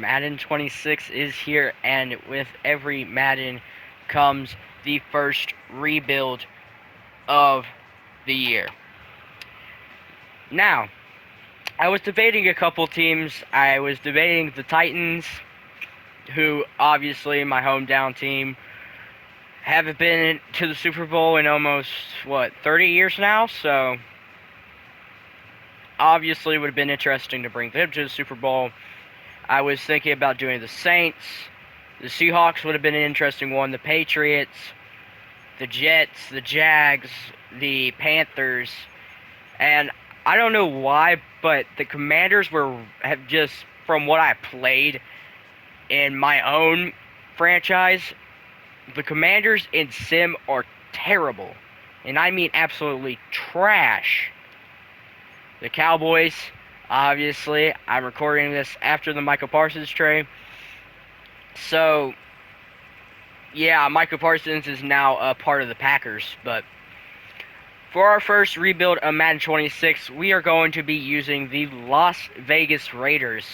Madden 26 is here, and with every Madden comes the first rebuild of the year. Now, I was debating a couple teams. I was debating the Titans, who obviously my hometown team haven't been to the Super Bowl in almost 30 years now, so obviously it would have been interesting to bring them to the Super Bowl. I was thinking about doing the Saints. The Seahawks would have been an interesting one. The Patriots, the Jets, the Jags, the Panthers, and I don't know why, but the Commanders have just, from what I played in my own franchise, the Commanders in Sim are terrible. And I mean absolutely trash. The Cowboys, obviously, I'm recording this after the Michael Parsons trade. So, yeah, Michael Parsons is now a part of the Packers. But for our first rebuild of Madden 26, we are going to be using the Las Vegas Raiders.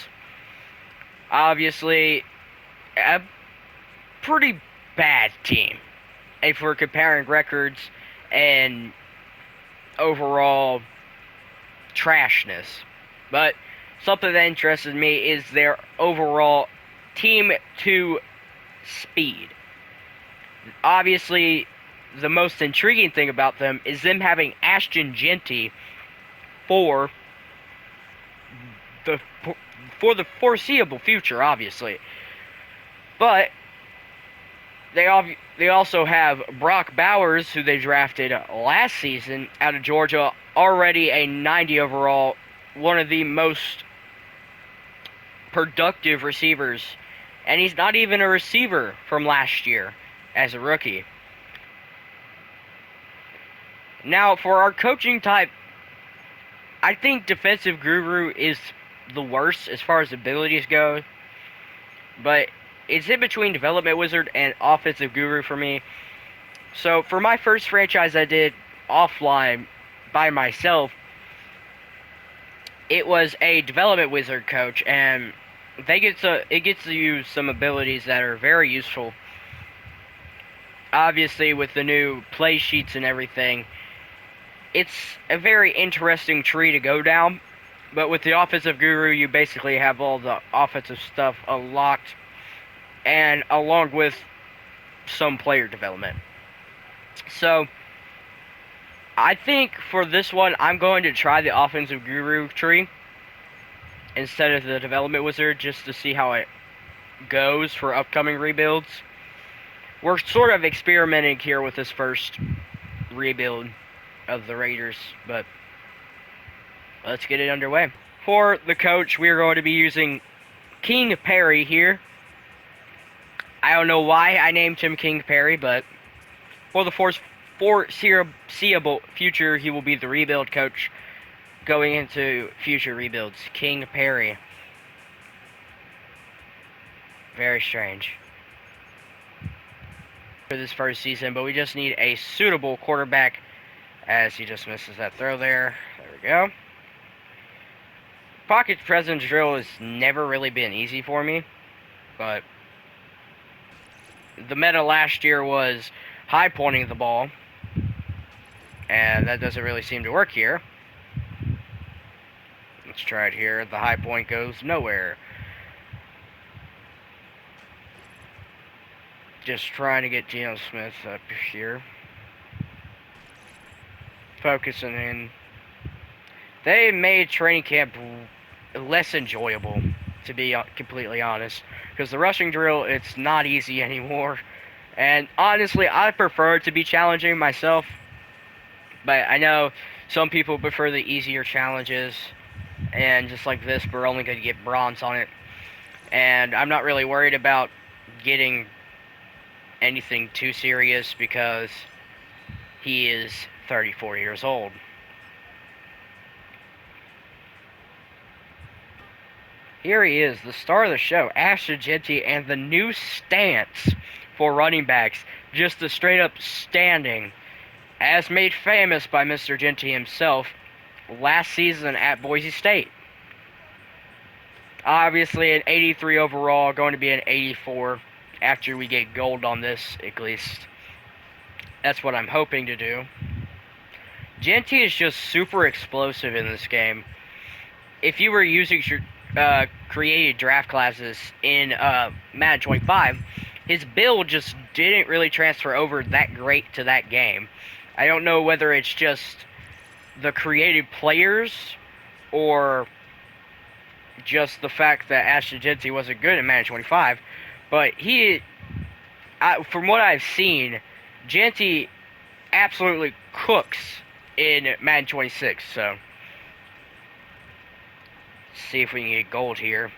Obviously, a pretty bad team if we're comparing records and overall trashness. But something that interested me is their overall team to speed. Obviously, the most intriguing thing about them is them having Ashton Jeanty for the foreseeable future, obviously. But they also have Brock Bowers, who they drafted last season out of Georgia, already a 90 overall, one of the most productive receivers. And he's not even a receiver from last year as a rookie. Now, for our coaching type, I think Defensive Guru is the worst as far as abilities go. But it's in between Development Wizard and Offensive Guru for me. So, for my first franchise I did offline by myself, it was a Development Wizard coach, and it gets to use some abilities that are very useful. Obviously, with the new play sheets and everything, it's a very interesting tree to go down. But with the Offensive Guru, you basically have all the offensive stuff unlocked, and along with some player development. So, I think for this one, I'm going to try the Offensive Guru tree instead of the Development Wizard, just to see how it goes for upcoming rebuilds. We're sort of experimenting here with this first rebuild of the Raiders, but let's get it underway. For the coach, we are going to be using King Perry here. I don't know why I named him King Perry, but for the foreseeable future, he will be the rebuild coach going into future rebuilds. King Perry. Very strange for this first season, but we just need a suitable quarterback, as he just misses that throw there. There we go. Pocket presence drill has never really been easy for me, but the meta last year was high pointing the ball, and that doesn't really seem to work here. Let's try it here. The high point goes nowhere. Just trying to get Geno Smith up here. Focusing in. They made training camp less enjoyable, to be completely honest. Because the rushing drill, it's not easy anymore. And honestly, I prefer it to be challenging myself. But I know some people prefer the easier challenges. And just like this, we're only going to get bronze on it. And I'm not really worried about getting anything too serious because he is 34 years old. Here he is, the star of the show, Ashton Jeanty, and the new stance for running backs. Just a straight up standing, as made famous by Mr. Jeanty himself last season at Boise State. Obviously, an 83 overall, going to be an 84 after we get gold on this, at least. That's what I'm hoping to do. Jeanty is just super explosive in this game. If you were using created draft classes in Madden 25, his build just didn't really transfer over that great to that game. I don't know whether it's just the created players or just the fact that Ashton Jeanty wasn't good in Madden 25, but from what I've seen, Jeanty absolutely cooks in Madden 26, so let's see if we can get gold here.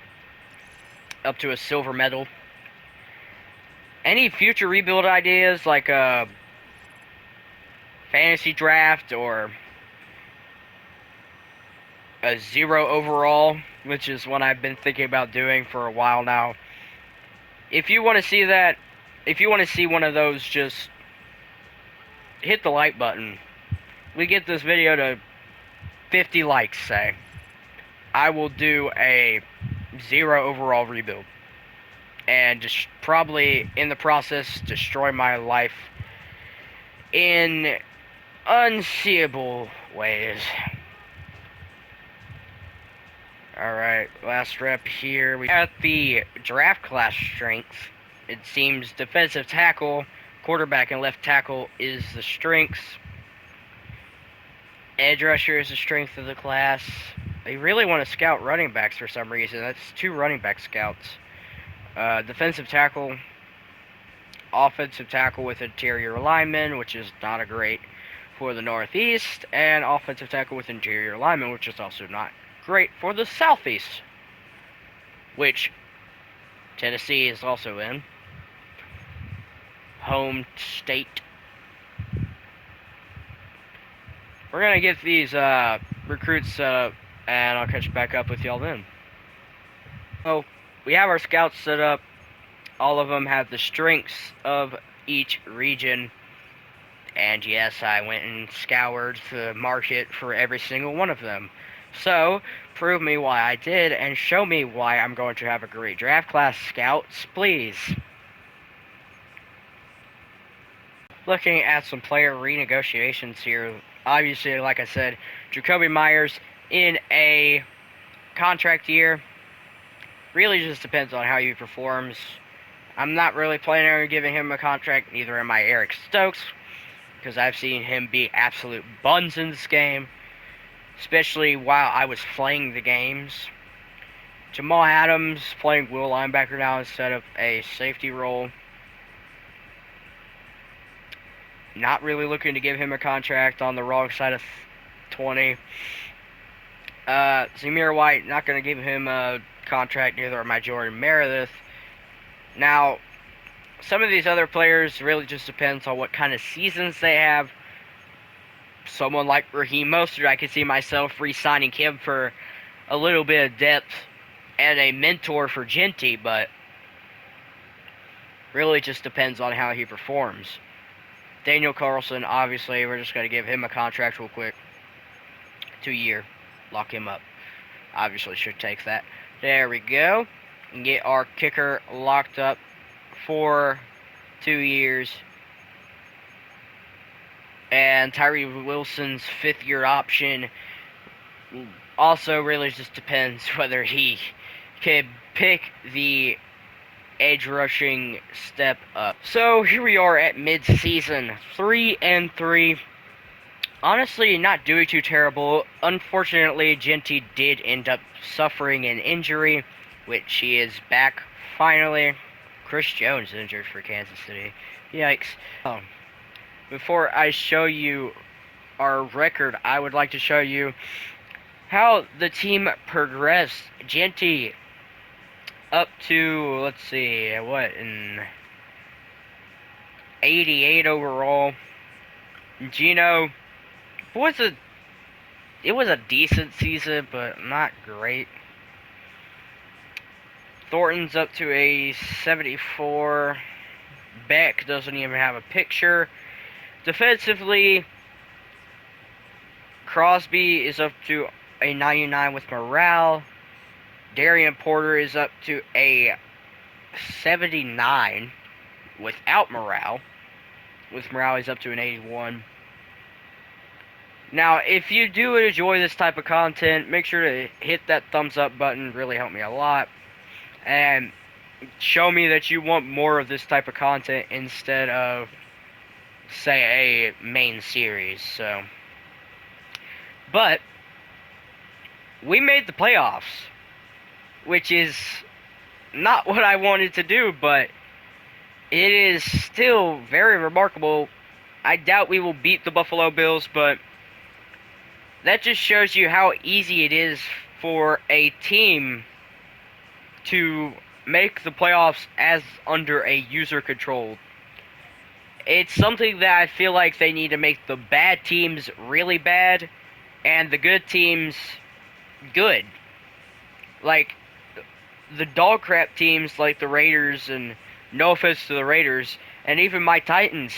Up to a silver medal. Any future rebuild ideas, like a fantasy draft or a 0 overall, which is what I've been thinking about doing for a while now. If you want to see that, if you want to see one of those, just hit the like button. We get this video to 50 likes, say, I will do a 0 overall rebuild. And just probably, in the process, destroy my life in unseeable ways. Alright, last rep here. We got the draft class strength. It seems defensive tackle, quarterback, and left tackle is the strengths. Edge rusher is the strength of the class. They really want to scout running backs for some reason. That's 2 running back scouts. Defensive tackle, offensive tackle with interior lineman, which is not a great for the Northeast, and offensive tackle with interior lineman, which is also not great for the Southeast, which Tennessee is also in. Home state. We're going to get these recruits set up, and I'll catch back up with y'all then. Oh, we have our scouts set up. All of them have the strengths of each region. And yes, I went and scoured the market for every single one of them. So, prove me why I did, and show me why I'm going to have a great draft class, scouts, please. Looking at some player renegotiations here. Obviously, like I said, Jacoby Myers in a contract year. Really just depends on how he performs. I'm not really planning on giving him a contract, neither am I Eric Stokes, because I've seen him be absolute buns in this game, especially while I was playing the games. Jamal Adams playing will linebacker now instead of a safety role. Not really looking to give him a contract, on the wrong side of 20. Zamir White, not going to give him a contract, neither am I Jordan Meredith. Now, some of these other players really just depends on what kind of seasons they have. Someone like Raheem Mostert, I could see myself re-signing him for a little bit of depth and a mentor for Jeanty, but really just depends on how he performs. Daniel Carlson, obviously, we're just going to give him a contract real quick. 2-year. Lock him up. Obviously should take that. There we go. And get our kicker locked up for 2 years. And Tyree Wilson's 5th-year option also really just depends whether he can pick the edge rushing step up. So here we are at mid-season, 3-3. Honestly, not doing too terrible. Unfortunately, Jeanty did end up suffering an injury, which he is back finally. Chris Jones injured for Kansas City. Yikes. Before I show you our record, I would like to show you how the team progressed. Jeanty up to, let's see, in 88 overall. Gino it was a decent season, but not great. Thornton's up to a 74. Beck doesn't even have a picture. Defensively, Crosby is up to a 99 with morale. Darian Porter is up to a 79 without morale. With morale, he's up to an 81. Now, if you do enjoy this type of content, make sure to hit that thumbs up button. Really help me a lot. And show me that you want more of this type of content instead of, say, a main series. So, but we made the playoffs, which is not what I wanted to do, but it is still very remarkable. I doubt we will beat the Buffalo Bills, but that just shows you how easy it is for a team to make the playoffs as under a user control. It's something that I feel like they need to make the bad teams really bad and the good teams good. Like the dog crap teams like the Raiders, and no offense to the Raiders, and even my Titans,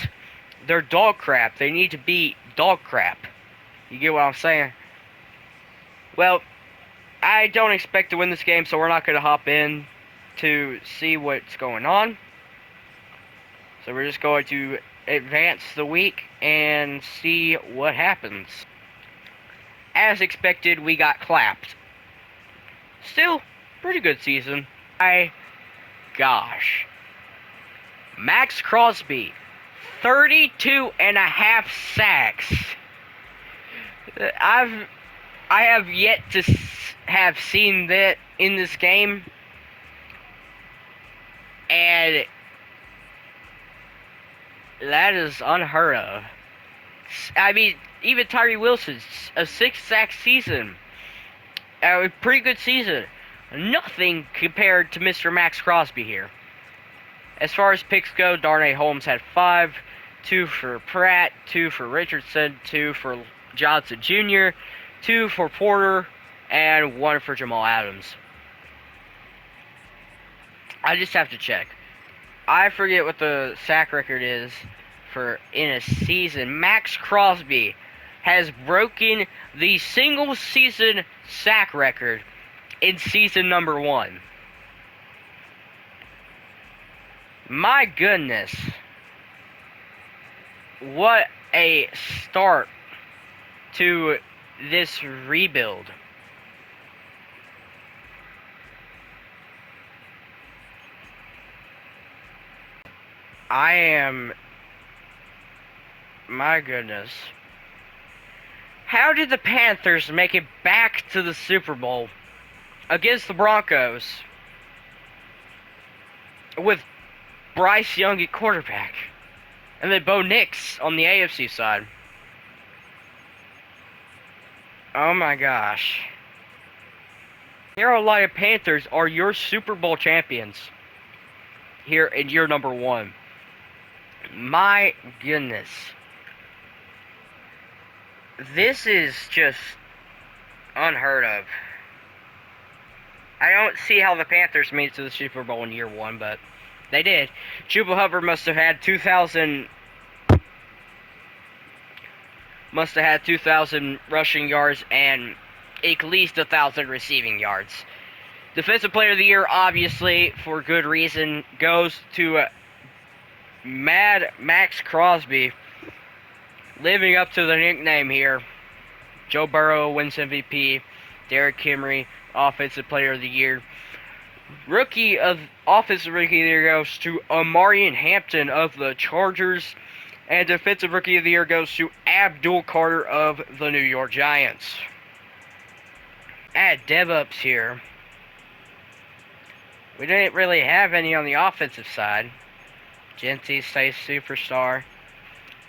they're dog crap. They need to be dog crap. You get what I'm saying? Well, I don't expect to win this game, so we're not going to hop in to see what's going on. So we're just going to advance the week and see what happens. As expected, we got clapped. Still, pretty good season. My gosh. Max Crosby, 32.5 sacks. I have yet to have seen that in this game, and that is unheard of. I mean, even Tyree Wilson's a 6-sack season, a pretty good season. Nothing compared to Mr. Max Crosby here. As far as picks go, Darnay Holmes had 5, 2 for Pratt, 2 for Richardson, 2 for Johnson Jr., 2 for Porter, and 1 for Jamal Adams. I just have to check. I forget what the sack record is for in a season. Max Crosby has broken the single season sack record in season number 1. My goodness. What a start to this rebuild. My goodness. How did the Panthers make it back to the Super Bowl against the Broncos with Bryce Young at quarterback and then Bo Nix on the AFC side? Oh my gosh. Carolina Panthers are your Super Bowl champions here in year number 1. My goodness. This is just unheard of. I don't see how the Panthers made it to the Super Bowl in year 1, but they did. Chuba Hubbard must have had 2,000 rushing yards and at least 1,000 receiving yards. Defensive Player of the Year, obviously, for good reason, goes to Max Crosby, living up to the nickname here. Joe Burrow wins MVP. Derrick Henry, Offensive Player of the Year. Offensive Rookie of the Year goes to Amarian Hampton of the Chargers. And Defensive Rookie of the Year goes to Abdul Carter of the New York Giants. At DevUps here, we didn't really have any on the offensive side. Jeanty stays superstar.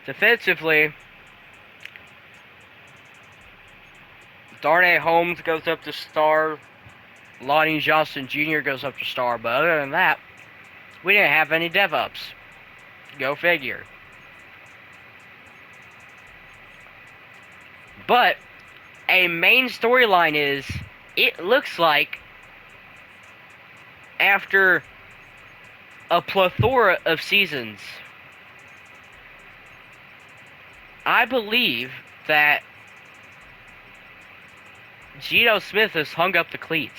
Defensively, Darnay Holmes goes up to star. Lonnie Johnson Jr. goes up to star. But other than that, we didn't have any DevUps. Go figure. But a main storyline is, it looks like after a plethora of seasons, I believe that Geno Smith has hung up the cleats.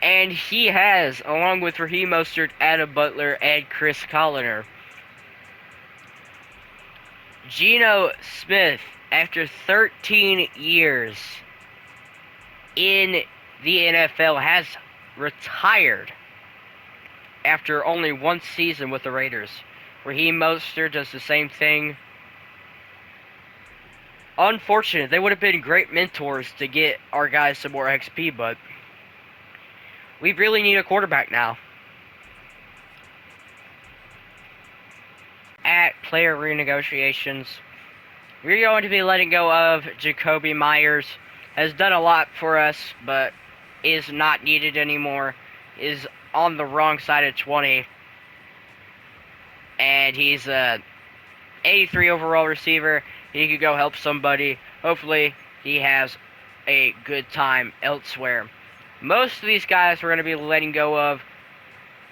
And he has, along with Raheem Mostert, Adam Butler, and Chris Colliner. Geno Smith, after 13 years in the NFL, has retired after only one season with the Raiders. Raheem Mostert does the same thing. Unfortunate. They would have been great mentors to get our guys some more XP, but we really need a quarterback now. At player renegotiations, we're going to be letting go of Jacoby Myers. Has done a lot for us, but is not needed anymore. Is on the wrong side of 20. And he's a 83 overall receiver. He could go help somebody. Hopefully, he has a good time elsewhere. Most of these guys we're going to be letting go of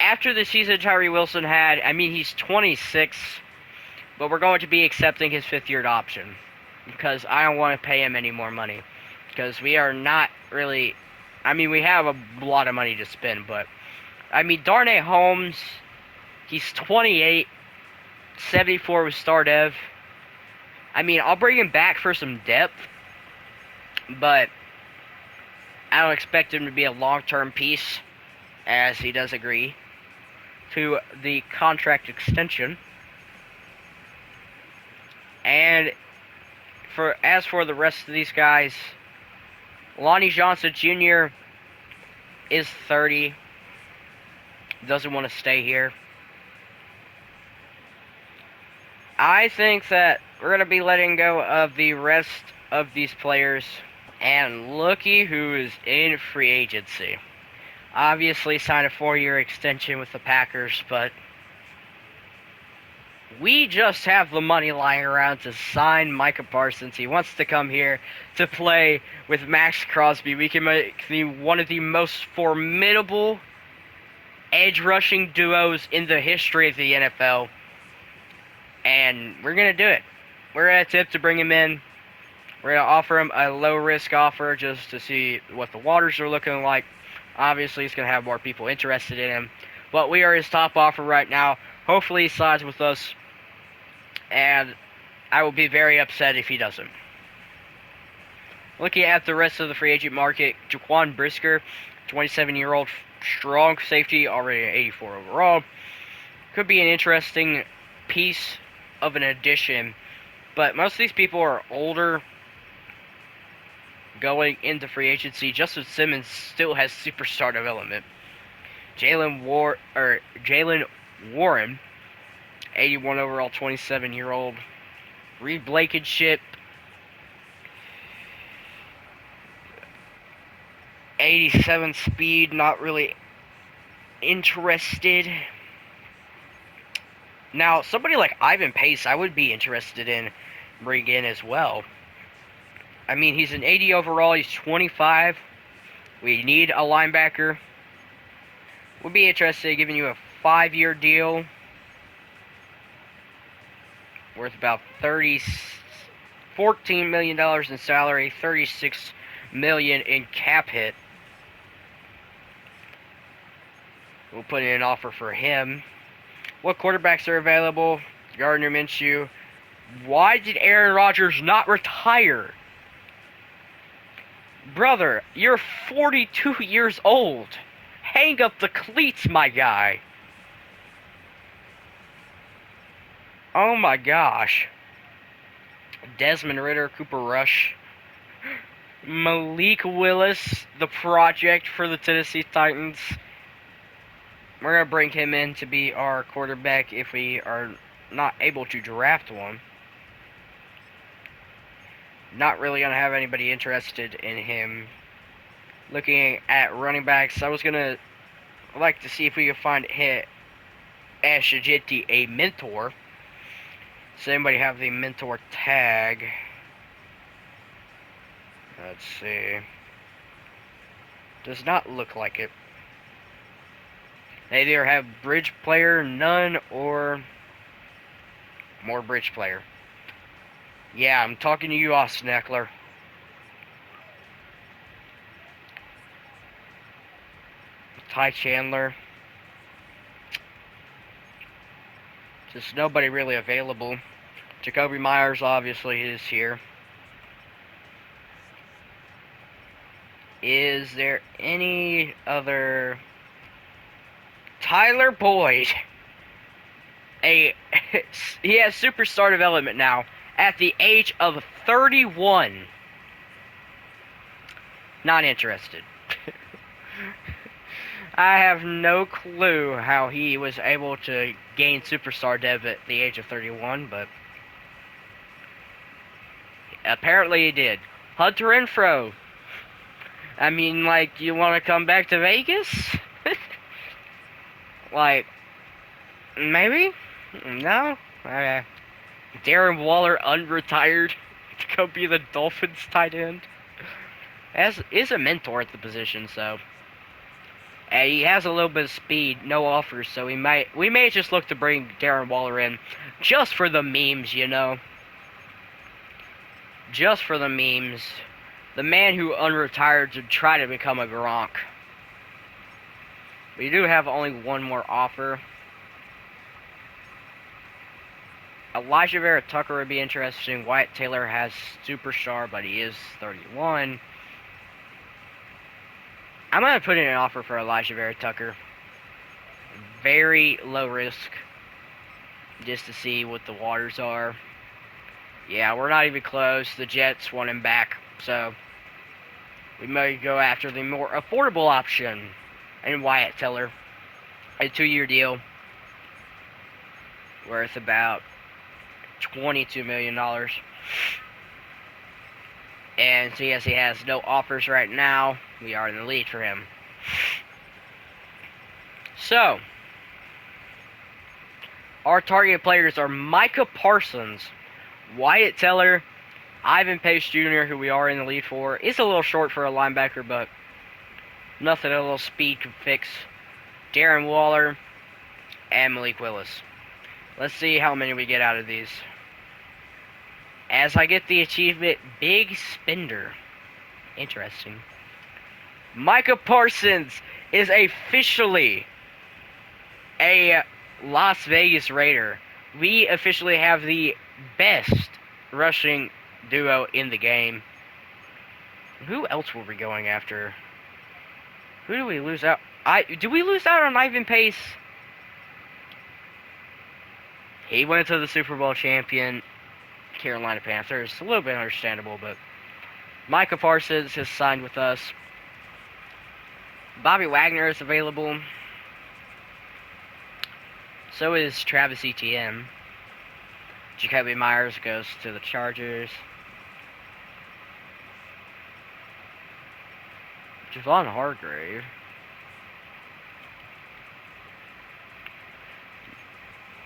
after the season Tyree Wilson had. I mean, he's 26, but we're going to be accepting his 5th-year option because I don't want to pay him any more money because we are not really. I mean, we have a lot of money to spend, but I mean, Darnay Holmes, he's 28, 74 with Star Dev. I mean, I'll bring him back for some depth, but I don't expect him to be a long-term piece, as he does agree to the contract extension. And as for the rest of these guys, Lonnie Johnson Jr. is 30, doesn't want to stay here. I think that we're going to be letting go of the rest of these players. And looky who is in free agency. Obviously signed a 4-year extension with the Packers, but we just have the money lying around to sign Micah Parsons. He wants to come here to play with Max Crosby. We can make one of the most formidable edge rushing duos in the history of the NFL. And we're going to do it. We're going to attempt to bring him in. We're going to offer him a low-risk offer just to see what the waters are looking like. Obviously, he's going to have more people interested in him. But we are his top offer right now. Hopefully, he sides with us. And I will be very upset if he doesn't. Looking at the rest of the free agent market, Jaquan Brisker, 27-year-old strong safety, already an 84 overall. Could be an interesting piece of an addition. But most of these people are older going into free agency. Justin Simmons still has superstar development. Jalen Warren, 81 overall, 27-year-old. Reed Blankenship, 87 speed, not really interested. Now, somebody like Ivan Pace, I would be interested in bringing in as well. I mean, he's an 80 overall, he's 25. We need a linebacker. We'll be interested in giving you a 5-year deal worth about $14 million in salary, $36 million in cap hit. We'll put in an offer for him. What quarterbacks are available? Gardner Minshew. Why did Aaron Rodgers not retire? Brother, you're 42 years old. Hang up the cleats, my guy. Oh my gosh. Desmond Ridder, Cooper Rush. Malik Willis, the project for the Tennessee Titans. We're going to bring him in to be our quarterback if we are not able to draft one. Not really going to have anybody interested in him. Looking at running backs, I was going to like to see if we could find Ashton Jeanty a mentor. Does anybody have the mentor tag? Let's see. Does not look like it. They either have bridge player, none, or more bridge player. Yeah, I'm talking to you, Austin Eckler. Ty Chandler. Just nobody really available. Jacoby Myers obviously is here. Is there any other? Tyler Boyd. He has superstar development now at the age of 31. Not interested. I have no clue how he was able to gain superstar dev at the age of 31, but apparently he did. Hunter Renfro. I mean, like, you want to come back to Vegas? Like, maybe? No? Okay. Darren Waller unretired to go be the Dolphins tight end. Is a mentor at the position, so. And he has a little bit of speed, no offers, so we may just look to bring Darren Waller in just for the memes, you know. Just for the memes. The man who unretired to try to become a Gronk. We do have only one more offer. Elijah Vera Tucker would be interesting. Wyatt Taylor has superstar, but he is 31. I'm going to put in an offer for Elijah Vera Tucker. Very low risk. Just to see what the waters are. Yeah, we're not even close. The Jets want him back. So, we may go after the more affordable option. And Wyatt Taylor. A 2-year deal. Worth about $22 million. And so yes, he has no offers right now. We are in the lead for him. So, our target players are Micah Parsons, Wyatt Teller, Ivan Pace Jr., who we are in the lead for. It's a little short for a linebacker, but nothing a little speed can fix. Darren Waller, and Malik Willis. Let's see how many we get out of these. As I get the achievement, Big Spender. Interesting. Micah Parsons is officially a Las Vegas Raider. We officially have the best rushing duo in the game. Who else were we going after? Who do we lose out? Did we lose out on Ivan Pace? He went to the Super Bowl champion Carolina Panthers. A little bit understandable, but Micah Parsons has signed with us. Bobby Wagner is available. So is Travis Etienne. Jacoby Myers goes to the Chargers. Javon Hargrave.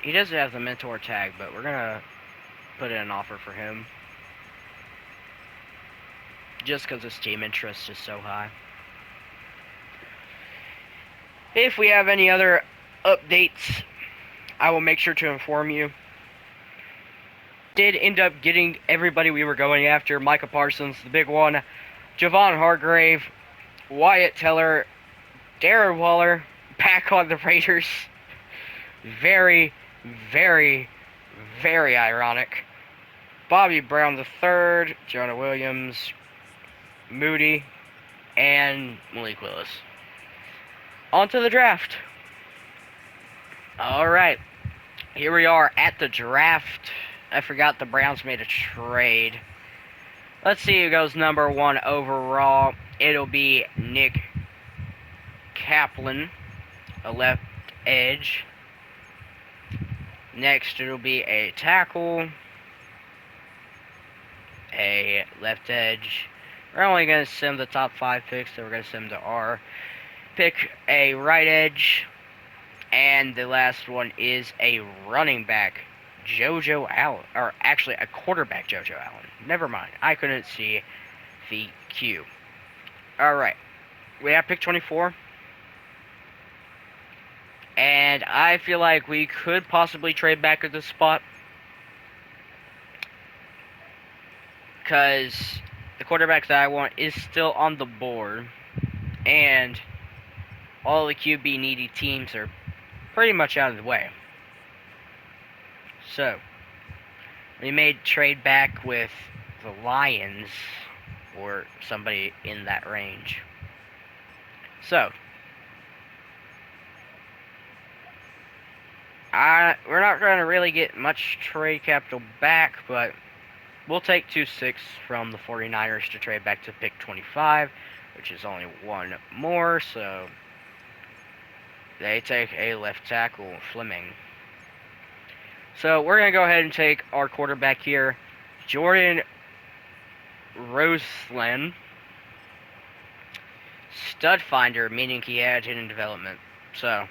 He doesn't have the mentor tag, but we're going to put in an offer for him. Just because his team interest is so high. If we have any other updates, I will make sure to inform you. Did end up getting everybody we were going after. Micah Parsons, the big one. Javon Hargrave. Wyatt Teller. Darren Waller. Back on the Raiders. Very, very, very ironic. Bobby Brown III. Jonah Williams. Moody. And Malik Willis. On to the draft. Alright. Here we are at the draft. I forgot the Browns made a trade. Let's see who goes number 1 overall. It'll be Nick Kaplan, a left edge. Next, it'll be a tackle, a left edge. We're only going to send the top 5 picks, so we're going to send to R. Pick a right edge, and the last one is a running back, JoJo Allen, or actually a quarterback, JoJo Allen. Never mind, I couldn't see the cue. Alright, we have pick 24, and I feel like we could possibly trade back at this spot, because the quarterback that I want is still on the board, and all the QB needy teams are pretty much out of the way. So, we made trade back with the Lions or somebody in that range. So, we're not going to really get much trade capital back, but we'll take 2-6 from the 49ers to trade back to pick 25, which is only one more, so they take a left tackle, Fleming. So we're going to go ahead and take our quarterback here, Jordan Roseland. Stud finder, meaning he had hidden development. So,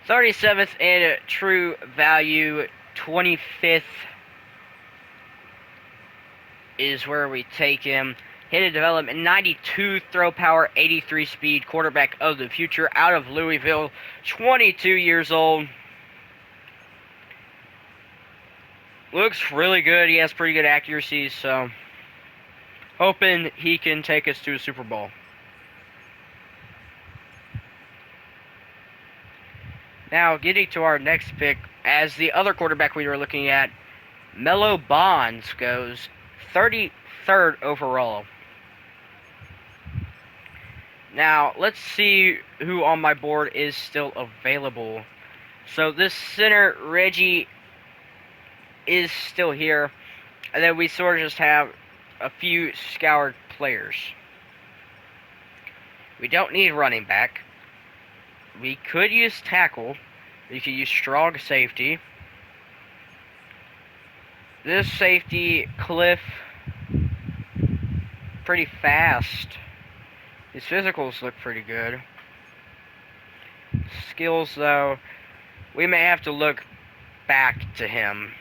37th in true value, 25th is where we take him. Hidden development, 92 throw power, 83 speed, quarterback of the future out of Louisville, 22 years old. Looks really good. He has pretty good accuracy, so hoping he can take us to a Super Bowl. Now, getting to our next pick, as the other quarterback we were looking at, Mello Bonds goes 33rd overall. Now, let's see who on my board is still available. So this center, Reggie, is still here. And then we sort of just have a few scoured players. We don't need running back. We could use tackle. We could use strong safety. This safety, Cliff, pretty fast. His physicals look pretty good. Skills, though, we may have to look back to him.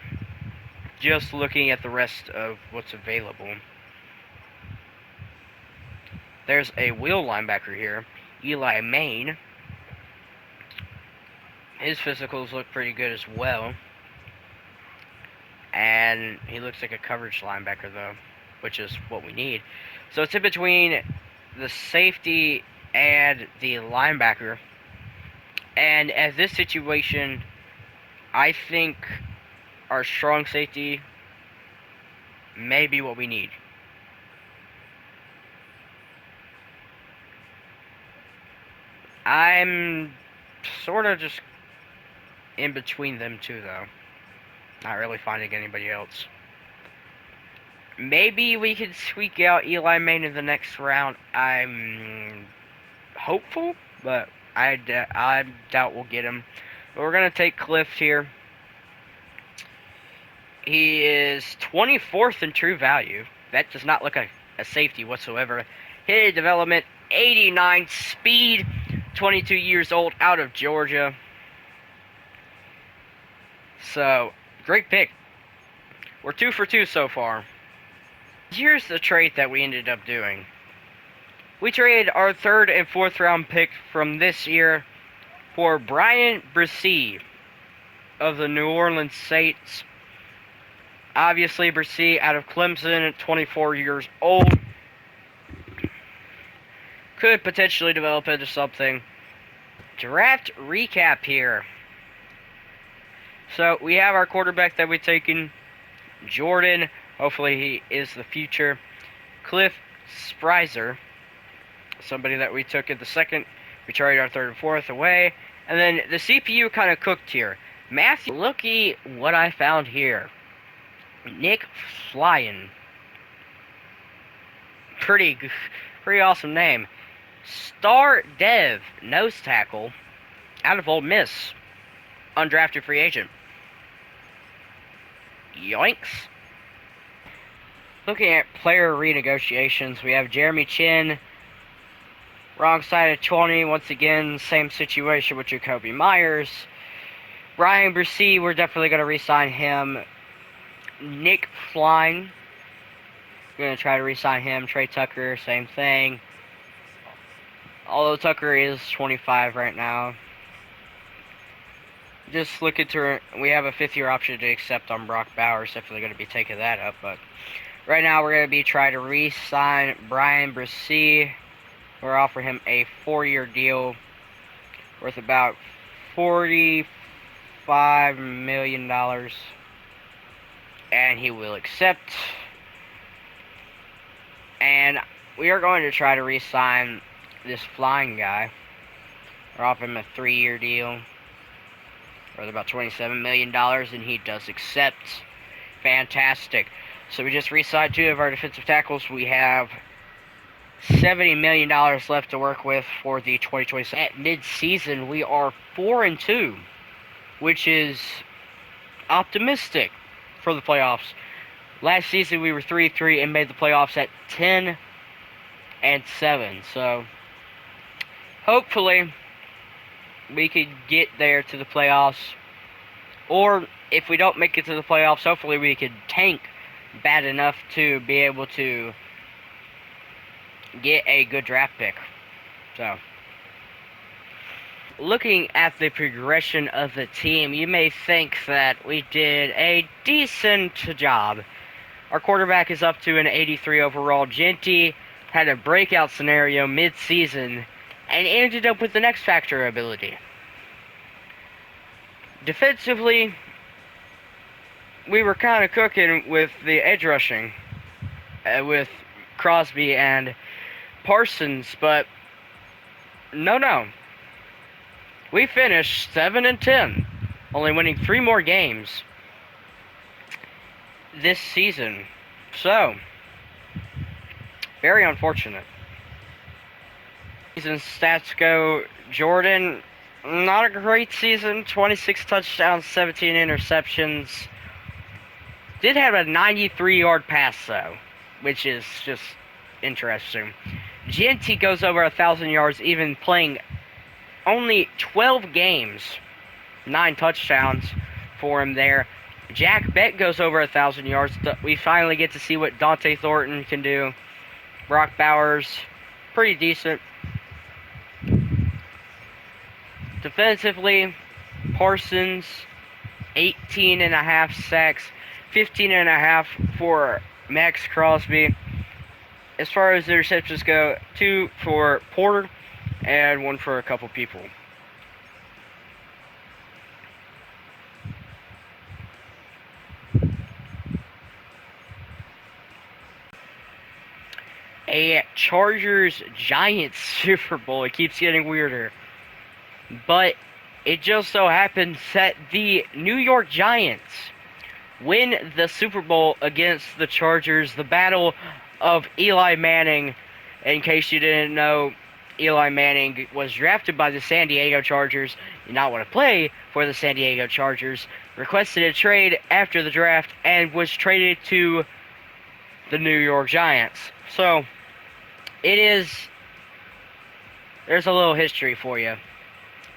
Just looking at the rest of what's available. There's a wheel linebacker here, Eli Main. His physicals look pretty good as well. And he looks like a coverage linebacker, though, which is what we need. So it's in between the safety and the linebacker. And at this situation, I think our strong safety may be what we need. I'm sort of just in between them two, though. Not really finding anybody else. Maybe we could squeak out Eli Main in the next round. I'm hopeful, but I doubt we'll get him. But we're going to take Cliff here. He is 24th in true value. That does not look like a safety whatsoever. Hidden development, 89 speed, 22 years old, out of Georgia. So, great pick. We're 2 for 2 so far. Here's the trade that we ended up doing. We traded our 3rd and 4th round pick from this year for Brian Bresee of the New Orleans Saints. Obviously, Bresee out of Clemson at 24 years old. Could potentially develop into something. Draft recap here. So, we have our quarterback that we've taken, Jordan. Hopefully he is the future. Cliff Sprizer, somebody that we took in the 2nd. We traded our 3rd and 4th away. And then the CPU kind of cooked here. Matthew, looky what I found here. Nick Flyen. Pretty awesome name. Star Dev, nose tackle, out of Ole Miss. Undrafted free agent. Yoinks. Looking at player renegotiations, we have Jeremy Chin, wrong side of 20, once again, same situation with Jacoby Myers. Brian Bresee, we're definitely going to re-sign him. Nick Flyen, going to try to re-sign him. Trey Tucker, same thing. Although Tucker is 25 right now. Just looking to, we have a 5th-year option to accept on Brock Bowers. Definitely going to be taking that up, but right now we're going to be trying to re-sign Brian Bresee. We're offering him a 4-year deal worth about $45 million, and he will accept. And we are going to try to re-sign this flying guy. We're offering him a 3-year deal worth about $27 million, and he does accept. Fantastic. So we just re-signed 2 of our defensive tackles. We have $70 million left to work with for the 2020. At mid-season, we are 4-2, which is optimistic for the playoffs. Last season, we were 3-3 and made the playoffs at 10-7. So hopefully, we could get there to the playoffs. Or if we don't make it to the playoffs, hopefully we could tank bad enough to be able to get a good draft pick. So, looking at the progression of the team, you may think that we did a decent job. Our quarterback is up to an 83 overall. Jeanty had a breakout scenario mid-season and ended up with an X-Factor ability. Defensively, we were kind of cooking with the edge rushing with Crosby and Parsons, but no. We finished 7-10, only winning 3 more games this season. So, very unfortunate. Season stats go: Jordan, not a great season, 26 touchdowns, 17 interceptions. Did have a 93-yard pass, though, which is just interesting. Jeanty goes over 1,000 yards, even playing only 12 games. 9 touchdowns for him there. Jack Beck goes over 1,000 yards. We finally get to see what Dante Thornton can do. Brock Bowers, pretty decent. Defensively, Parsons, 18.5 sacks, 15.5 for Max Crosby. As far as the receptions go, 2 for Porter and 1 for a couple people. A Chargers-Giants Super Bowl. It keeps getting weirder. But it just so happens that the New York Giants win the Super Bowl against the Chargers. The battle of Eli Manning. In case you didn't know, Eli Manning was drafted by the San Diego Chargers. Did not want to play for the San Diego Chargers. Requested a trade after the draft and was traded to the New York Giants. So, there's a little history for you.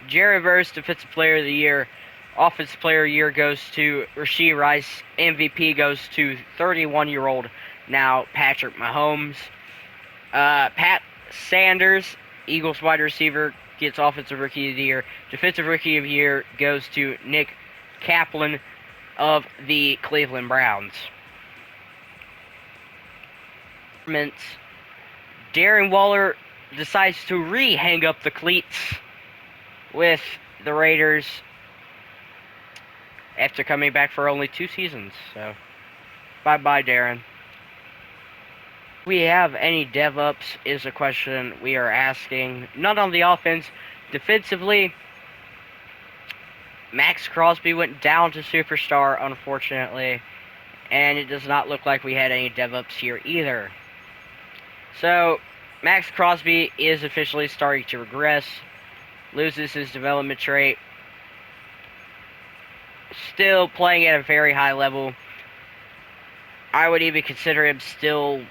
Jerry Verse, Defensive Player of the Year. Offensive Player of the Year goes to Rashee Rice. MVP goes to 31-year-old now Patrick Mahomes. Pat Sanders, Eagles wide receiver, gets Offensive Rookie of the Year. Defensive Rookie of the Year goes to Nick Kaplan of the Cleveland Browns. Darren Waller decides to hang up the cleats with the Raiders after coming back for only 2 seasons. So, bye-bye, Darren. We have any dev-ups is a question we are asking. None on the offense. Defensively, Max Crosby went down to superstar, unfortunately, and it does not look like we had any dev-ups here either. So, Max Crosby is officially starting to regress, loses his development trait, still playing at a very high level. I would even consider him still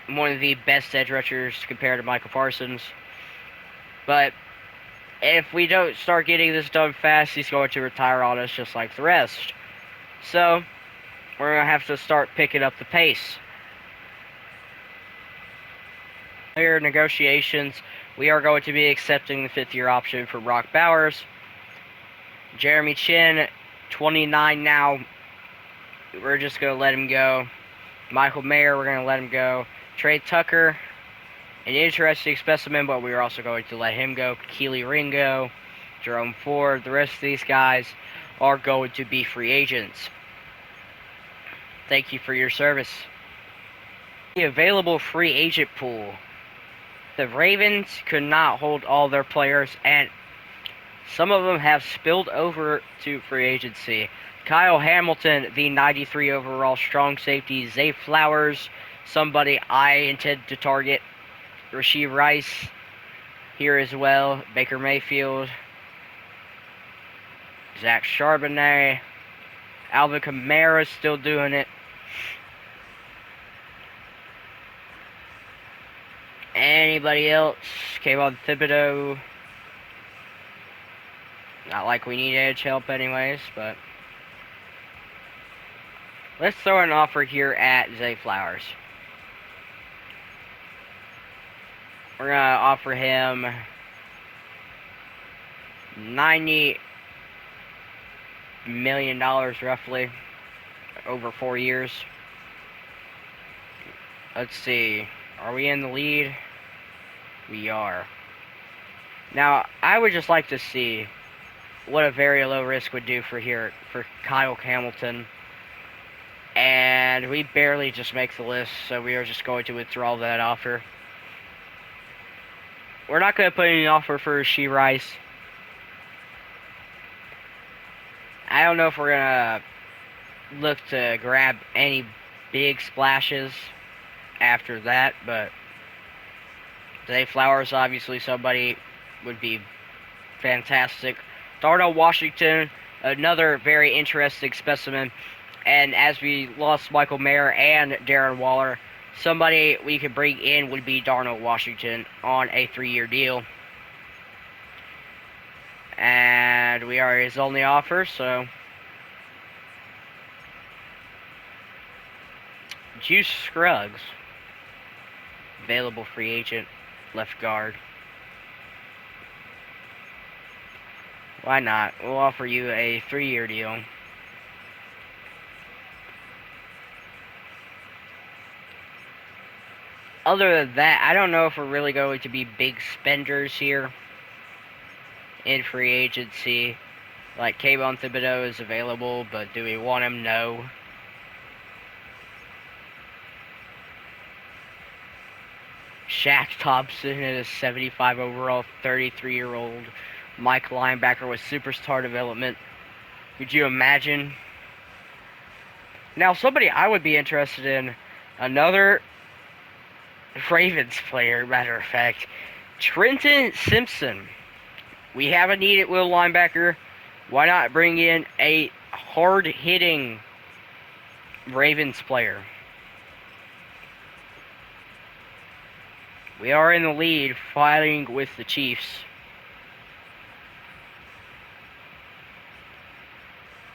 one of the best edge rushers compared to Michael Parsons. But if we don't start getting this done fast, he's going to retire on us just like the rest. So, we're going to have to start picking up the pace. Player negotiations, we are going to be accepting the 5th-year option for Brock Bowers. Jeremy Chin, 29 now. We're just going to let him go. Michael Mayer, we're going to let him go. Trey Tucker an interesting specimen, but we are also going to let him go. Keely Ringo, Jerome Ford, the rest of these guys are going to be free agents. Thank you for your service. The available free agent pool. The Ravens could not hold all their players, and some of them have spilled over to free agency. Kyle Hamilton, the 93 overall strong safety. Zay Flowers, somebody I intend to target. Rashee Rice here as well. Baker Mayfield. Zach Charbonnet. Alvin Kamara still doing it. Anybody else? Kayvon Thibodeau. Not like we need edge help anyways, but let's throw an offer here at Zay Flowers. We're going to offer him $90 million roughly over 4 years. Let's see. Are we in the lead? We are. Now, I would just like to see what a very low risk would do for Kyle Hamilton. And we barely just make the list, so we are just going to withdraw that offer. We're not going to put any offer for Rashee Rice. I don't know if we're going to look to grab any big splashes after that, but Zay Flowers, obviously somebody would be fantastic. Darnell Washington, another very interesting specimen. And as we lost Michael Mayer and Darren Waller, somebody we could bring in would be Darnell Washington on a 3-year deal. And we are his only offer, so Juice Scruggs, available free agent, left guard. Why not? We'll offer you a 3-year deal. Other than that, I don't know if we're really going to be big spenders here in free agency. Like, Kayvon Thibodeau is available, but do we want him? No. Shaq Thompson is a 75 overall, 33-year-old Mike linebacker with superstar development. Could you imagine? Now, somebody I would be interested in, another Ravens player, matter of fact, Trenton Simpson. We have a need at will linebacker. Why not bring in a hard-hitting Ravens player? We are in the lead, fighting with the Chiefs.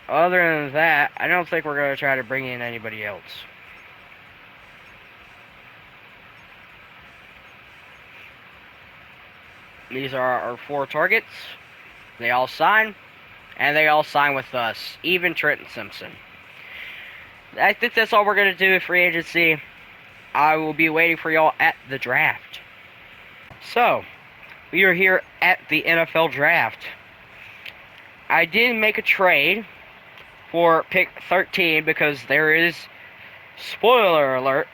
Other than that, I don't think we're going to try to bring in anybody else. These are our 4 targets. They all sign, and they all sign with us, even Trenton Simpson. I think that's all we're going to do with free agency. I will be waiting for y'all at the draft. So, we are here at the NFL draft. I did make a trade for pick 13 because there is, spoiler alert,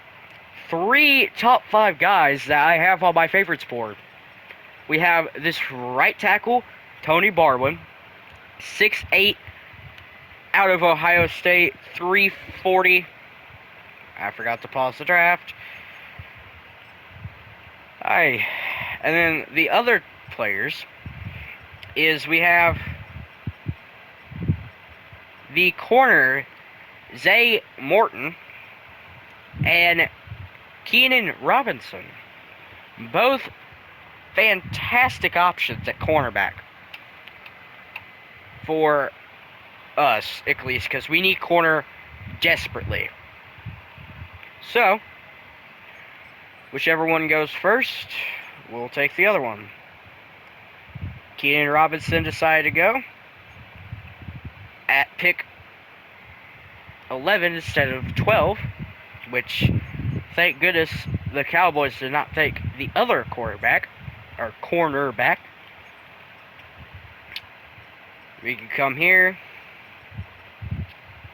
3 top 5 guys that I have on my favorites board. We have this right tackle, Tony Barwin, 6'8", out of Ohio State, 340. I forgot to pause the draft. And then the other players is we have the corner, Zay Morton, and Keenan Robinson. Both fantastic options at cornerback for us, at least, because we need corner desperately. So, whichever one goes first, we'll take the other one. Keenan Robinson decided to go at pick 11 instead of 12, which, thank goodness, the Cowboys did not take the other quarterback, or cornerback. We can come here,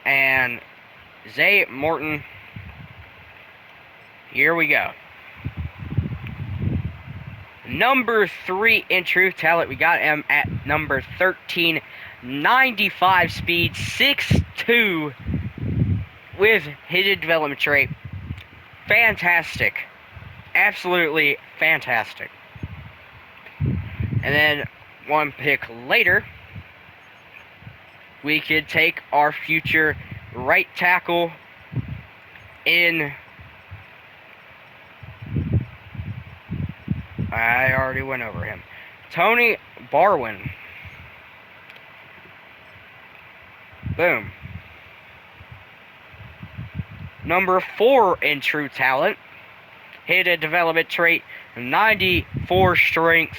and Zay Morton. Here we go. Number 3 in true talent. We got him at number 13. 95 speed, 6'2", with hidden development trait. Fantastic. Absolutely fantastic. And then one pick later, we could take our future right tackle in... I already went over him. Tony Barwin. Boom. Number 4 in true talent. Hidden development trait, 94 strength.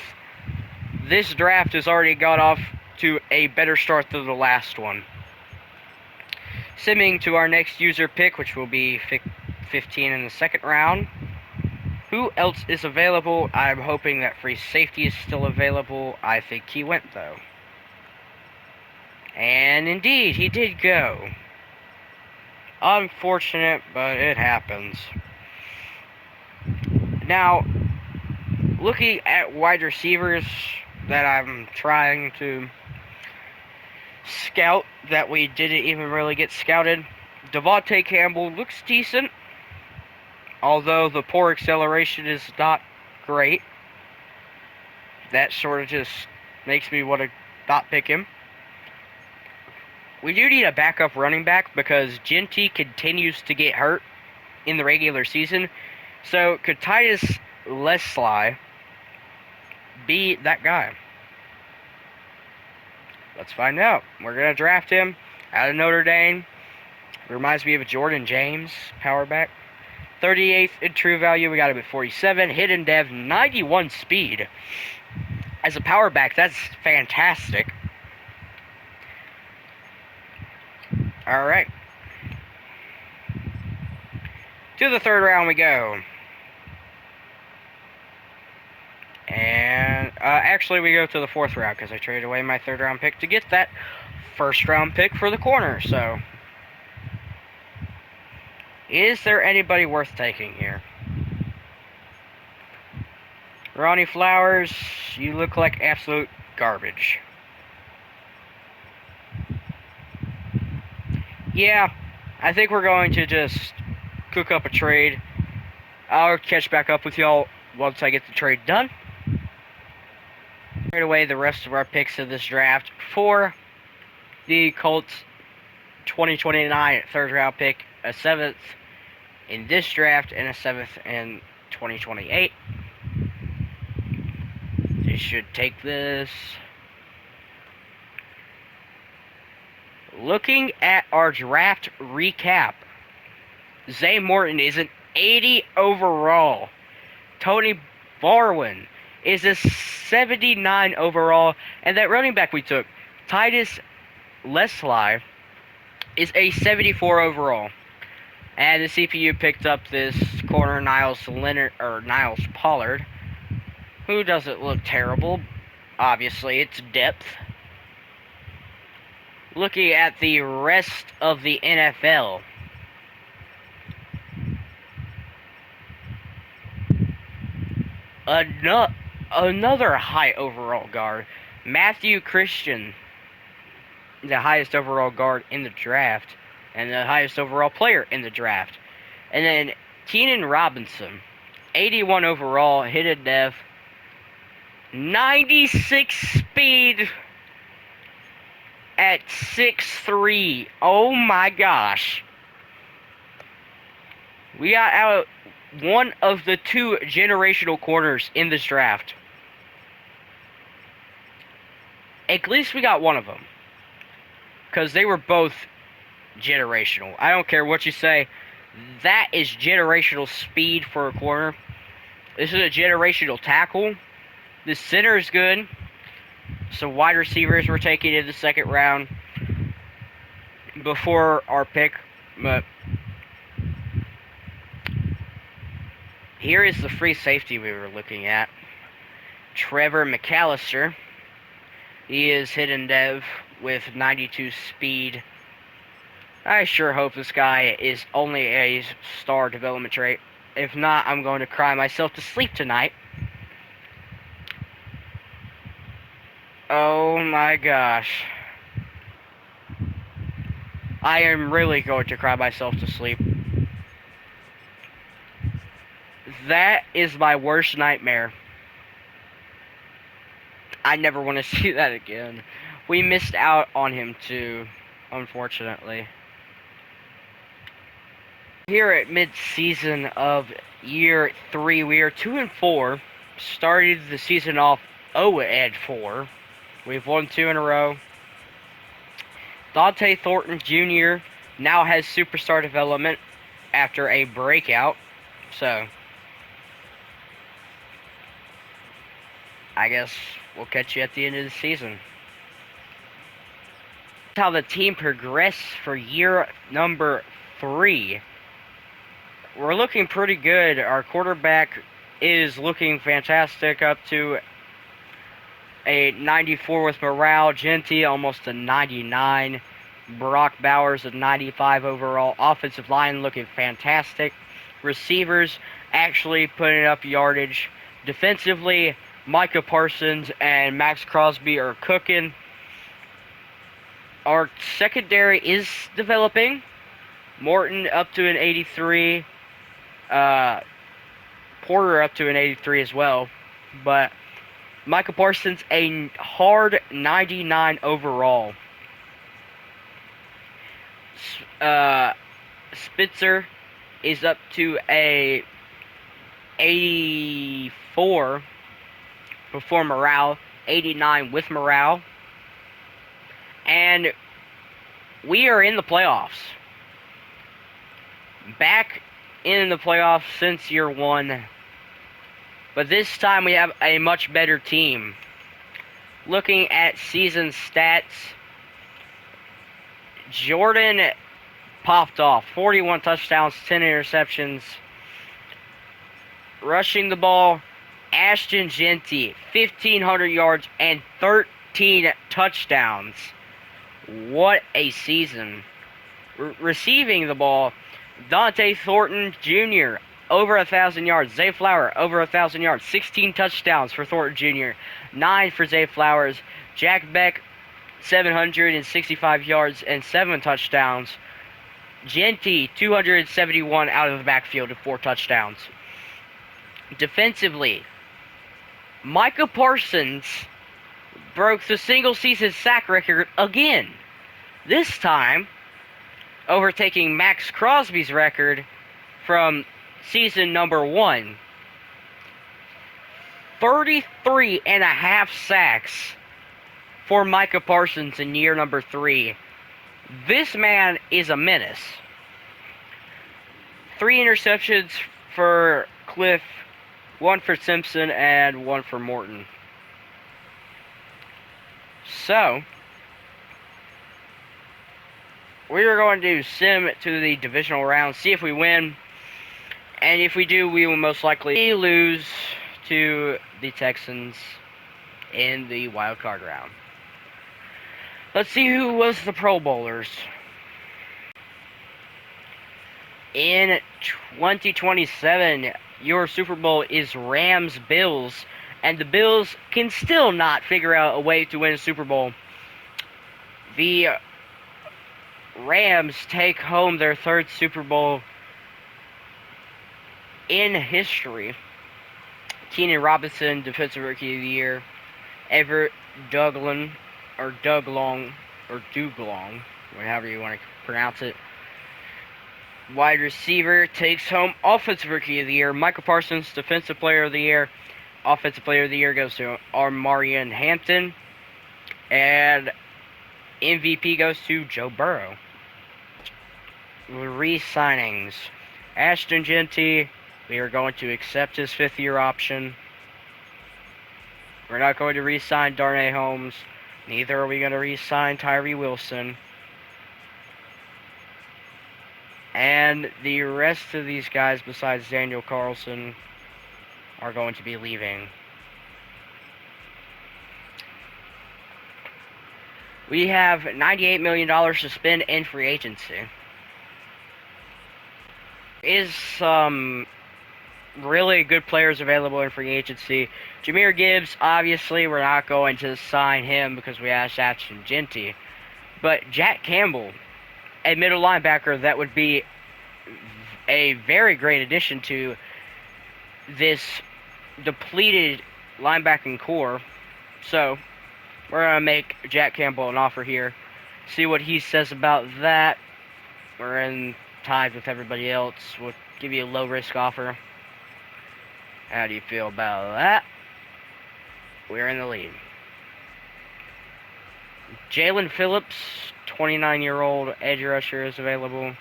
This draft has already got off to a better start than the last one. Simming to our next user pick, which will be 15 in the second round. Who else is available? I'm hoping that free safety is still available. I think he went, though. And indeed, he did go. Unfortunate, but it happens. Now, looking at wide receivers that I'm trying to scout, that we didn't even really get scouted, Devontae Campbell looks decent, although the poor acceleration is not great. That sort of just makes me want to not pick him. We do need a backup running back because Jeanty continues to get hurt in the regular season. So, could Titus Leslie be that guy? Let's find out. We're going to draft him out of Notre Dame. Reminds me of a Jordan James power back. 38th in true value. We got him at 47. Hidden dev, 91 speed. As a power back, that's fantastic. Alright. To the third round we go. And, actually we go to the fourth round because I traded away my third round pick to get that first round pick for the corner, so. Is there anybody worth taking here? Ronnie Flowers, you look like absolute garbage. Yeah, I think we're going to just cook up a trade. I'll catch back up with y'all once I get the trade done. Trade away the rest of our picks of this draft for the Colts 2029 third round pick, a 7th in this draft, and a 7th in 2028. They should take this. Looking at our draft recap, Zay Morton is an 80 overall. Tony Barwin is a 79 overall. And that running back we took, Titus Leslie, is a 74 overall. And the CPU picked up this corner, Niles Pollard, who doesn't look terrible. Obviously, it's depth. Looking at the rest of the NFL, another high overall guard, Matthew Christian, the highest overall guard in the draft, and the highest overall player in the draft. And then Keenan Robinson, 81 overall, hidden dev, 96 speed at 6'3". Oh my gosh. We got out one of the 2 generational corners in this draft. At least we got one of them, because they were both generational. I don't care what you say. That is generational speed for a corner. This is a generational tackle. The center is good. Some wide receivers were taken in the second round before our pick, but Here is the free safety we were looking at. Trevor McAllister. He is hidden dev with 92 speed. I sure hope this guy is only a star development trait. If not, I'm going to cry myself to sleep tonight. Oh my gosh. I am really going to cry myself to sleep. That is my worst nightmare. I never want to see that again. We missed out on him too, unfortunately. Here at mid-season of year 3, we are 2-4. Started the season off 0-4. We've won 2 in a row. Dante Thornton Jr. now has superstar development after a breakout. So, I guess we'll catch you at the end of the season. That's how the team progressed for year number 3. We're looking pretty good. Our quarterback is looking fantastic, up to a 94 with morale. Jeanty almost a 99. Brock Bowers a 95 overall. Offensive line looking fantastic. Receivers actually putting up yardage. Defensively, Micah Parsons and Max Crosby are cooking. Our secondary is developing. Morton up to an 83. Porter up to an 83 as well. But Micah Parsons a hard 99 overall. Spitzer is up to a 84 before morale, 89 with morale. And we are in the playoffs. Back in the playoffs since year 1. But this time we have a much better team. Looking at season stats, Jordan popped off. 41 touchdowns, 10 interceptions. Rushing the ball, Ashton Jeanty, 1,500 yards and 13 touchdowns. What a season. Receiving the ball, Dante Thornton Jr., over 1,000 yards. Zay Flower, over 1,000 yards. 16 touchdowns for Thornton Jr., 9 for Zay Flowers. Jack Beck, 765 yards and 7 touchdowns. Jeanty, 271 out of the backfield with 4 touchdowns. Defensively, Micah Parsons broke the single-season sack record again. This time, overtaking Max Crosby's record from season number 1. 33.5 sacks for Micah Parsons in year number 3. This man is a menace. 3 interceptions for Cliff, 1 for Simpson, and 1 for Morton. So, we are going to sim to the divisional round, see if we win. And if we do, we will most likely lose to the Texans in the wild card round. Let's see who was the Pro Bowlers. In 2027, your Super Bowl is Rams-Bills, and the Bills can still not figure out a way to win a Super Bowl. The Rams take home their 3rd Super Bowl in history. Keenan Robinson, Defensive Rookie of the Year. Everett Duglong, however you want to pronounce it. Wide receiver takes home Offensive Rookie of the Year. Michael Parsons, Defensive Player of the Year. Offensive Player of the Year goes to Armarian Hampton. And MVP goes to Joe Burrow. Re-signings. Ashton Jeanty, we are going to accept his 5th-year option. We're not going to re-sign Darnay Holmes. Neither are we going to re-sign Tyree Wilson. And the rest of these guys, besides Daniel Carlson, are going to be leaving. We have $98 million to spend in free agency. Is some really good players available in free agency. Jahmyr Gibbs, obviously, we're not going to sign him because we asked Ashton Jeanty. But Jack Campbell, a middle linebacker, that would be a very great addition to this depleted linebacking core. So, we're going to make Jack Campbell an offer here. See what he says about that. We're in ties with everybody else. We'll give you a low-risk offer. How do you feel about that? We're in the lead. Jalen Phillips, 29-year-old edge rusher, is available. Is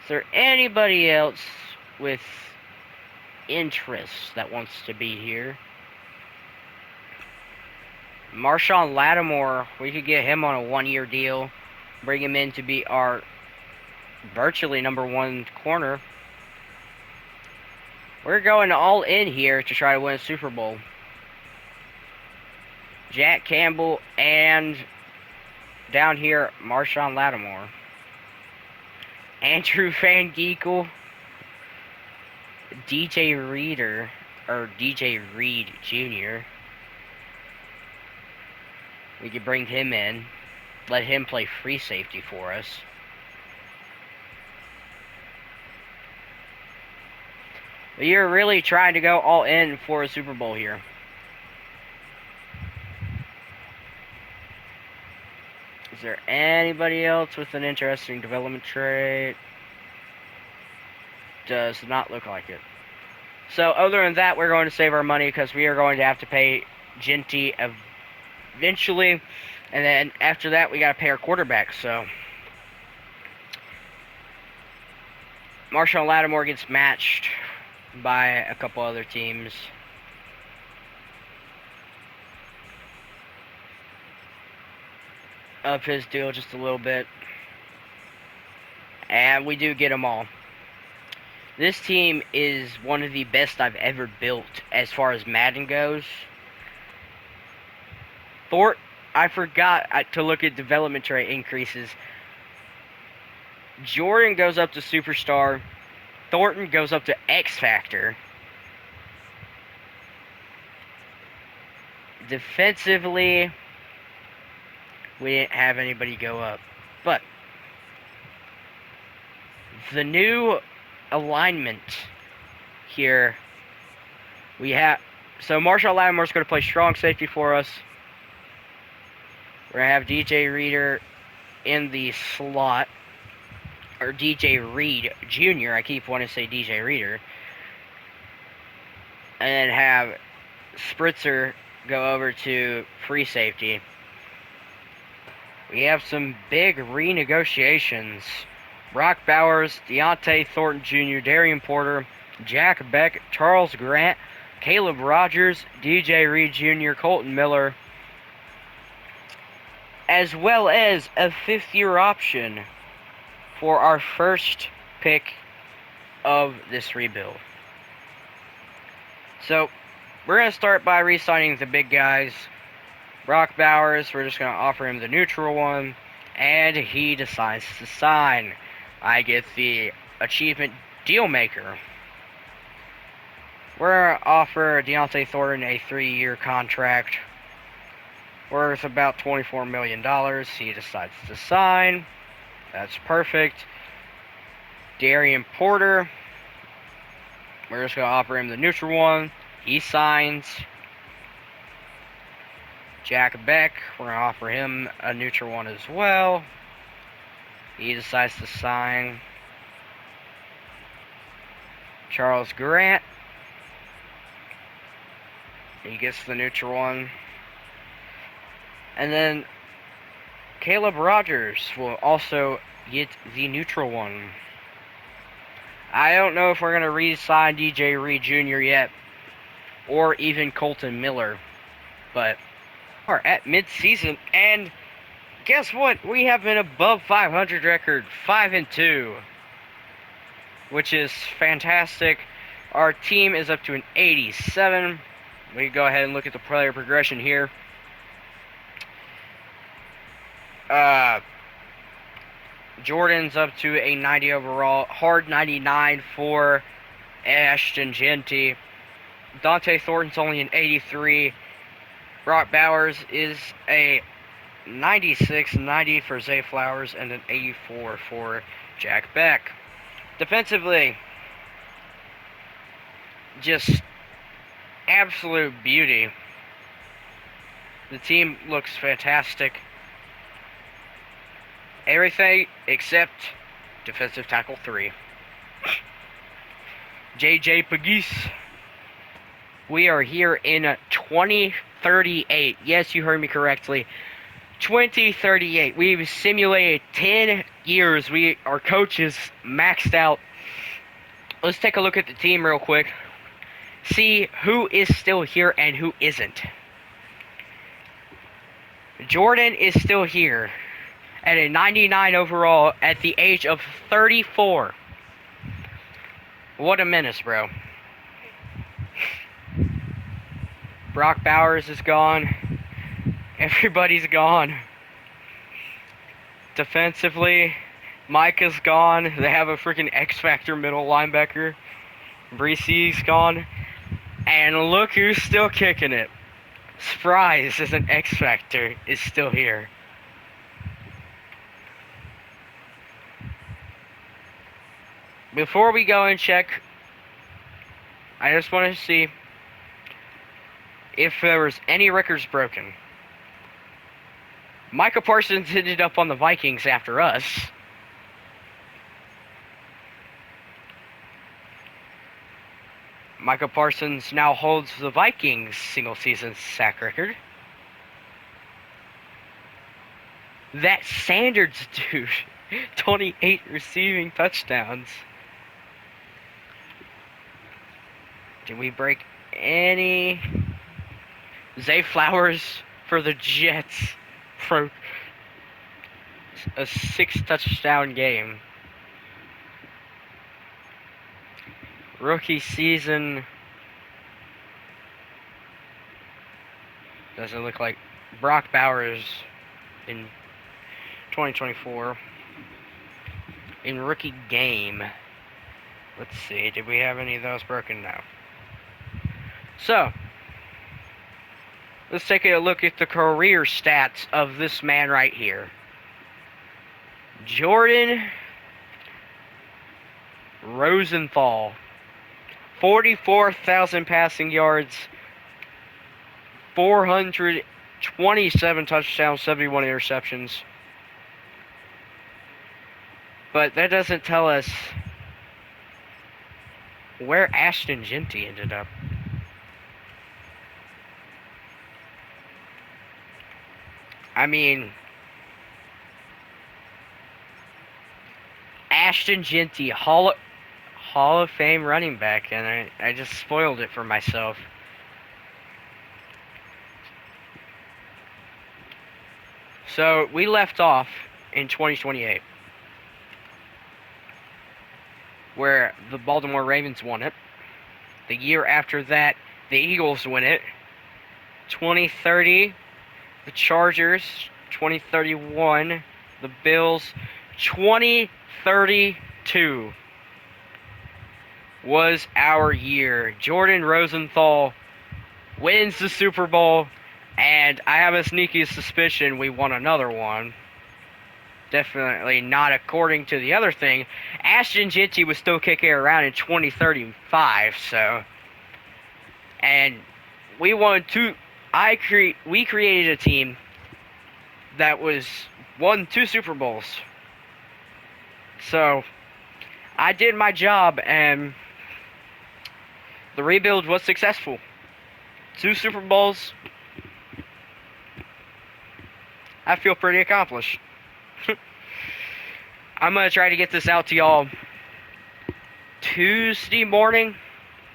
there anybody else with interest that wants to be here? Marshawn Lattimore, we could get him on a one-year deal. Bring him in to be our virtually #1 corner. We're going all in here to try to win a Super Bowl. Jack Campbell and down here, Marshawn Lattimore. Andrew Van Ginkel. DJ Reed Jr. We could bring him in. Let him play free safety for us. But you're really trying to go all in for a Super Bowl here. Is there anybody else with an interesting development trait? Does not look like it. So other than that, we're going to save our money because we are going to have to pay Jeanty eventually. And then after that, we got to pay our quarterback. So Marshawn Lattimore gets matched by a couple other teams. Up his deal just a little bit. And we do get them all. This team is one of the best I've ever built as far as Madden goes. I forgot to look at development trait increases. Jordan goes up to Superstar. Thornton goes up to X Factor. Defensively, we didn't have anybody go up. But the new alignment here, we have... So Marshawn Lattimore's going to play strong safety for us. We're going to have DJ Reader in the slot. Or DJ Reed Jr. I keep wanting to say DJ Reader. And then have Spritzer go over to free safety. We have some big renegotiations. Brock Bowers, Deontay Thornton Jr., Darian Porter, Jack Beck, Charles Grant, Caleb Rogers, DJ Reed Jr., Colton Miller, as well as a 5th-year option for our first pick of this rebuild. So, we're going to start by re-signing the big guys. Brock Bowers, we're just going to offer him the neutral one, and he decides to sign. I get the achievement deal maker. We're going to offer Deontay Thornton a 3-year contract worth about $24 million. He decides to sign. That's perfect. Darian Porter, we're just going to offer him the neutral one. He signs. Jack Beck, we're going to offer him a neutral one as well. He decides to sign. Charles Grant, he gets the neutral one. And then Caleb Rogers will also get the neutral one. I don't know if we're going to re-sign DJ Reed Jr. yet, or even Colton Miller, but we're at mid-season, and guess what? We have an above 500 record, 5-2, which is fantastic. Our team is up to an 87. We go ahead and look at the player progression here. Jordan's up to a 90 overall. Hard 99 for Ashton Jeanty. Dante Thornton's only an 83. Brock Bowers is a 96, 90 for Zay Flowers, and an 84 for Jack Beck. Defensively, just absolute beauty. The team looks fantastic. Everything except defensive tackle 3. JJ Pegues. We are here in 2038. Yes, you heard me correctly. 2038. We've simulated 10 years. Our coaches maxed out. Let's take a look at the team real quick. See who is still here and who isn't. Jordan is still here at a 99 overall at the age of 34. What a menace, bro. Brock Bowers is gone. Everybody's gone. Defensively, Micah's gone. They have a freaking X-Factor middle linebacker. Breesy's gone. And look who's still kicking it. Spries as an X-Factor is still here. Before we go and check, I just want to see if there was any records broken. Micah Parsons ended up on the Vikings after us. Micah Parsons now holds the Vikings single-season sack record. That Sanders dude, 28 receiving touchdowns. Did we break any? Zay Flowers for the Jets for a 6-touchdown game. Rookie season doesn't look like Brock Bowers in 2024 in rookie game. Let's see, did we have any of those broken? No. So, let's take a look at the career stats of this man right here. Jordan Rosenthal. 44,000 passing yards, 427 touchdowns, 71 interceptions. But that doesn't tell us where Ashton Jeanty ended up. I mean, Ashton Jeanty, Hall of Fame running back, and I just spoiled it for myself. So, we left off in 2028, where the Baltimore Ravens won it. The year after that, the Eagles win it. 2030, the Chargers. 2031, the Bills. 2032 was our year. Jordan Rosenthal wins the Super Bowl, and I have a sneaky suspicion we won another one. Definitely not according to the other thing. Ashton Jeanty was still kicking around in 2035, so. And we won we created a team that won 2 Super Bowls. So, I did my job, and the rebuild was successful. 2 Super Bowls. I feel pretty accomplished. I'm going to try to get this out to y'all Tuesday morning,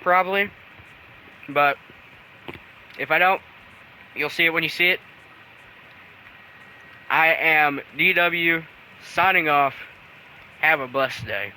probably. But if I don't, you'll see it when you see it. I am DW, signing off. Have a blessed day.